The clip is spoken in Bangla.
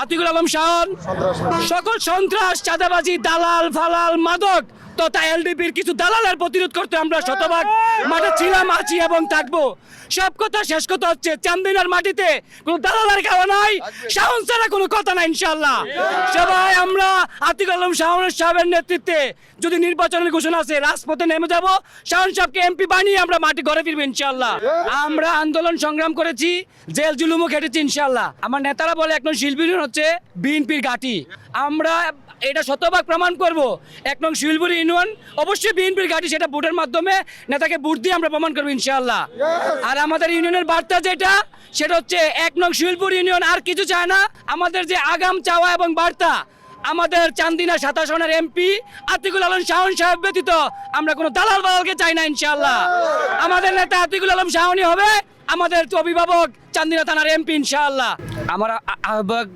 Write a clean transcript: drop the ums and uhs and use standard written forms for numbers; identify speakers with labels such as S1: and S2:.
S1: আতিকুল আলম শাওন সকল সন্ত্রাস, চাঁদাবাজি, দালাল ফালাল, মাদক তথা এলডিপির কিছু দালালের প্রতিরোধ করতে আমরা শতভাগ মাঠে ছিলাম, আছি এবং থাকবো। সব কথা শেষ কথা হচ্ছে, চান্দিনার মাটিতে কোনো দালালের খাওয়া নাই, শাওন ছাড়া কোনো কথা নাই ইনশাআল্লাহ। সবাই আমরা আতিকুল আলম শাওন সাহেবের নেতৃত্বে যদি নির্বাচনের ঘোষণা আছে, রাজপথে নেমে যাব, শাওন সাহেবকে এমপি বানিয়ে আমরা মাটি ঘরে ফিরবো ইনশাআল্লাহ। আমরা আন্দোলন সংগ্রাম করেছি, জেল জুলুমও খেটেছি ইনশাআল্লাহ। আমার নেতারা বলে এক নং শিল্পী ইউনিয়ন হচ্ছে বিএনপির ঘাঁটি, আমরা এটা শতভাগ প্রমাণ করব। এক নং শিলপুরি ইউনিয়ন অবশ্যই বিএনপির ঘাঁটি, সেটা ভোটের মাধ্যমে নেতাকে ভোট দিয়ে আমরা প্রমাণ করবো ইনশাআল্লাহ। আর আমাদের ইউনিয়নের বার্তা যেটা, সেটা হচ্ছে এক নং শিলপুরি ইউনিয়ন আর কিছু চায় না। আমাদের যে আগাম চাওয়া এবং বার্তা, আমাদের চান্দিনা 27 সনের এমপি আতিকুল আলম শাওন সাহেব ব্যতীত আমরা কোনো দালাল বালালকে চাই না ইনশাআল্লাহ। আমাদের নেতা আতিকুল আলম শাওনই হবে আমাদের অভিভাবক চান্দিনা থানার এমপি ইনশাআল্লাহ। আমার আহ্বায়ক